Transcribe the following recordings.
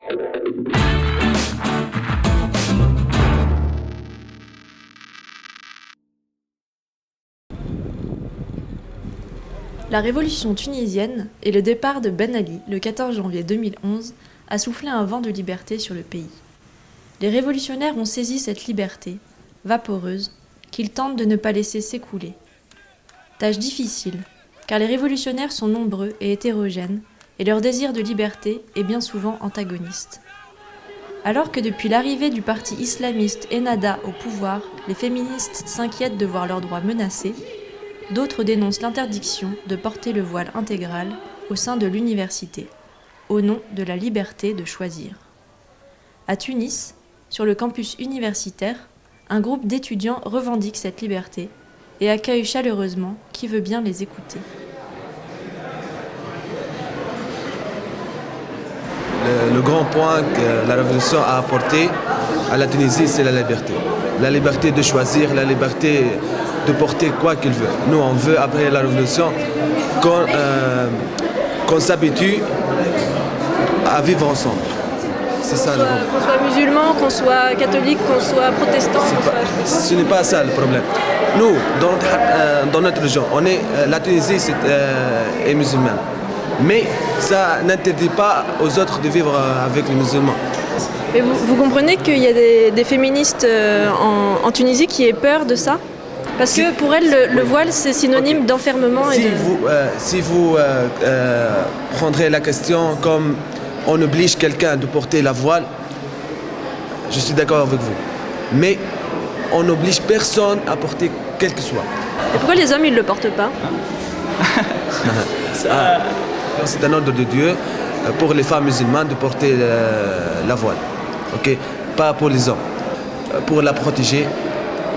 La révolution tunisienne et le départ de Ben Ali le 14 janvier 2011 a soufflé un vent de liberté sur le pays. Les révolutionnaires ont saisi cette liberté, vaporeuse, qu'ils tentent de ne pas laisser s'écouler. Tâche difficile, car les révolutionnaires sont nombreux et hétérogènes, et leur désir de liberté est bien souvent antagoniste. Alors que depuis l'arrivée du parti islamiste Ennahda au pouvoir, les féministes s'inquiètent de voir leurs droits menacés, d'autres dénoncent l'interdiction de porter le voile intégral au sein de l'université, au nom de la liberté de choisir. À Tunis, sur le campus universitaire, un groupe d'étudiants revendique cette liberté et accueille chaleureusement qui veut bien les écouter. Le grand point que la révolution a apporté à la Tunisie, c'est la liberté. La liberté de choisir, la liberté de porter quoi qu'il veut. Nous, on veut, après la révolution, qu'on s'habitue à vivre ensemble. C'est ça. Qu'on soit musulman, qu'on soit catholique, qu'on soit protestant. Ce n'est pas ça le problème. Nous, dans notre région, la Tunisie est musulmane. Mais ça n'interdit pas aux autres de vivre avec les musulmans. Mais vous comprenez qu'il y a des féministes en Tunisie qui aient peur de ça ? Parce que pour elles, le voile, c'est synonyme d'enfermement. Si vous prendrez la question comme on oblige quelqu'un de porter la voile, je suis d'accord avec vous. Mais on n'oblige personne à porter quel que soit. Et pourquoi les hommes, ils ne le portent pas ? C'est un ordre de Dieu pour les femmes musulmanes de porter la voile. Okay? Pas pour les hommes. Pour la protéger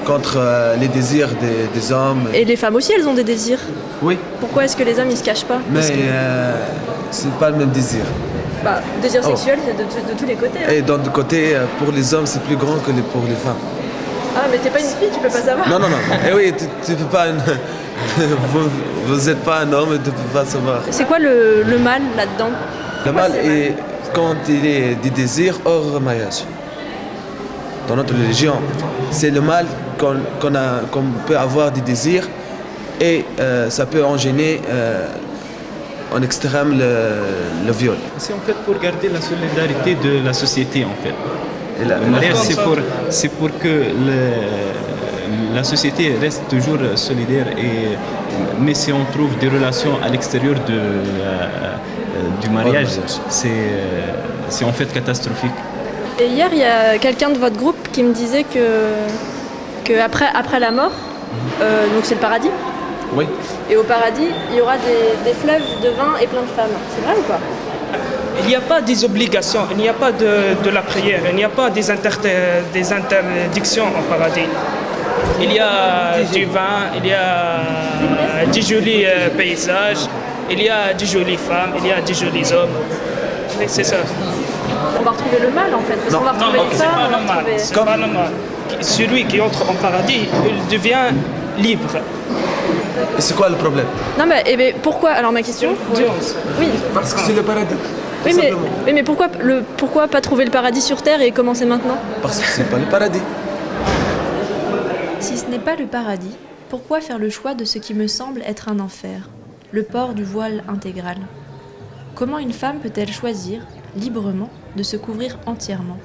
contre les désirs des hommes. Et les femmes aussi, elles ont des désirs. Oui. Pourquoi est-ce que les hommes, ils se cachent pas ? Mais c'est pas le même désir. Désir sexuel, c'est de tous les côtés. Hein. Et d'un côté, pour les hommes, c'est plus grand que pour les femmes. Ah, mais t'es pas une fille, tu peux pas savoir. Non. Eh oui, tu peux pas... vous n'êtes pas un homme et tu peux pas savoir. C'est quoi le mal là-dedans ? Le mal est quand il est des désirs hors mariage. Dans notre religion, c'est le mal qu'on peut avoir des désirs et ça peut engendrer en extrême le viol. C'est en fait pour garder la solidarité de la société en fait. Et le mariage c'est pour que la société reste toujours solidaire, mais si on trouve des relations à l'extérieur du mariage, c'est en fait catastrophique. Et hier, il y a quelqu'un de votre groupe qui me disait que après la mort, donc c'est le paradis. Oui. Et au paradis, il y aura des fleuves de vin et plein de femmes. C'est vrai ou pas ? Il n'y a pas des obligations, il n'y a pas de la prière, il n'y a pas des interdictions au paradis. Il y a du vin, il y a des jolis paysages, il y a des jolies femmes, il y a des jolis hommes. C'est ça. On va retrouver le mal en fait. Parce qu'on va retrouver c'est pas normal. C'est pas normal. Celui qui entre en paradis, il devient libre. Et c'est quoi le problème ? Non mais pourquoi ? Alors ma question. Oui. Parce que c'est le paradis. Oui mais pourquoi pas trouver le paradis sur terre et commencer maintenant ? Parce que c'est pas le paradis. Si ce n'est pas le paradis, pourquoi faire le choix de ce qui me semble être un enfer, le port du voile intégral ? Comment une femme peut-elle choisir, librement, de se couvrir entièrement ?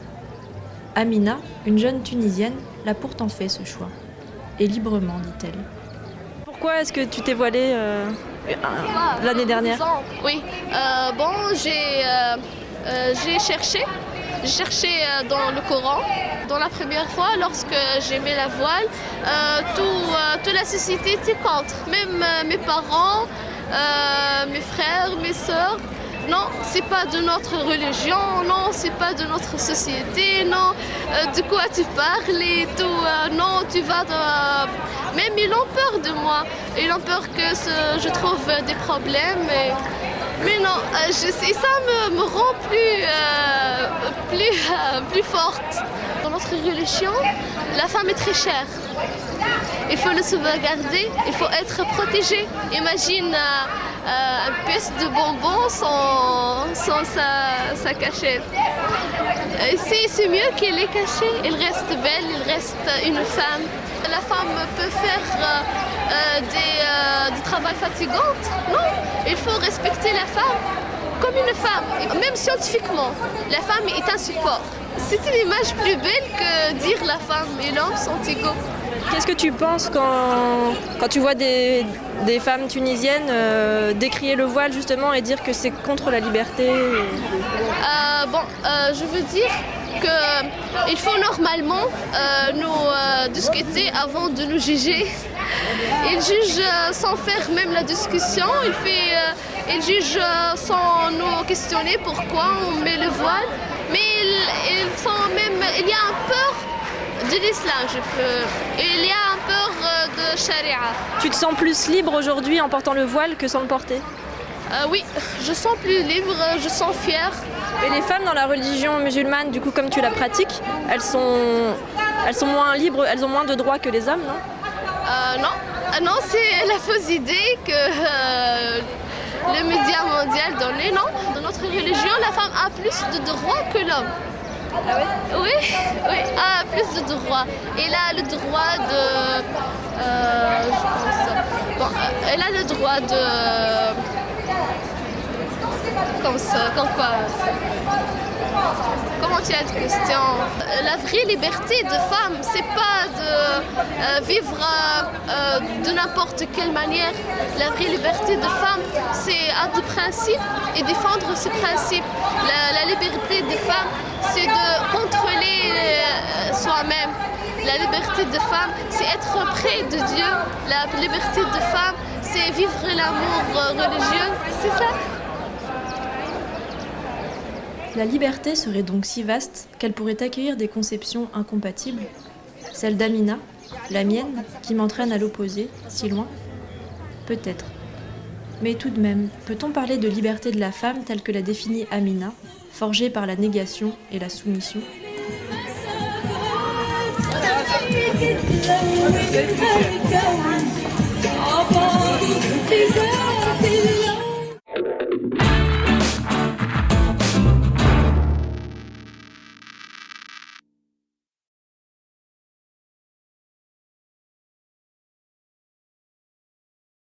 Amina, une jeune Tunisienne, l'a pourtant fait ce choix. Et librement, dit-elle. Pourquoi est-ce que tu t'es voilée l'année dernière ? Oui, j'ai cherché dans le Coran. Dans la première fois, lorsque j'ai mis la voile, toute la société était contre. Même mes parents, mes frères, mes sœurs. Non, c'est pas de notre religion, non, c'est pas de notre société, non. De quoi tu parles et tout, non, tu vas de... Même ils ont peur de moi, ils ont peur que je trouve des problèmes. Mais non, ça me rend plus forte. Dans notre religion, la femme est très chère. Il faut le sauvegarder, il faut être protégé. Imagine un pièce de bonbon sans sa cachette. C'est mieux qu'elle est cachée, elle reste belle, elle reste une femme. La femme peut faire du travail fatigant. Non, il faut respecter la femme comme une femme. Même scientifiquement, la femme est un support. C'est une image plus belle que dire la femme et l'homme sont égaux. Qu'est-ce que tu penses quand tu vois des femmes tunisiennes décrier le voile justement et dire que c'est contre la liberté Je veux dire qu'il faut normalement nous discuter avant de nous juger. Il juge sans faire même la discussion, il juge sans nous questionner pourquoi on met le voile. Mais il y a un peur de l'islam, il y a un peur de charia. Tu te sens plus libre aujourd'hui en portant le voile que sans le porter? Oui, je sens plus libre, je sens fière. Et les femmes dans la religion musulmane, du coup, comme tu la pratiques, elles sont moins libres, elles ont moins de droits que les hommes, non? Non, c'est la fausse idée que le média mondial donnait, non? Dans notre religion, la femme a plus de droits que l'homme. Ah oui? Oui, a plus de droits. Elle a le droit de... elle a le droit de... Comme quoi? Comment tu as une question? La vraie liberté de femme, c'est pas de vivre de n'importe quelle manière. La vraie liberté de femme, c'est avoir des principes et défendre ces principes. La liberté de femme, c'est de contrôler soi-même. La liberté de femme, c'est être près de Dieu. La liberté de femme, c'est vivre l'amour religieux. C'est ça. La liberté serait donc si vaste qu'elle pourrait accueillir des conceptions incompatibles. Celle d'Amina, la mienne, qui m'entraîne à l'opposé, si loin? Peut-être. Mais tout de même, peut-on parler de liberté de la femme telle que l'a définie Amina, forgée par la négation et la soumission?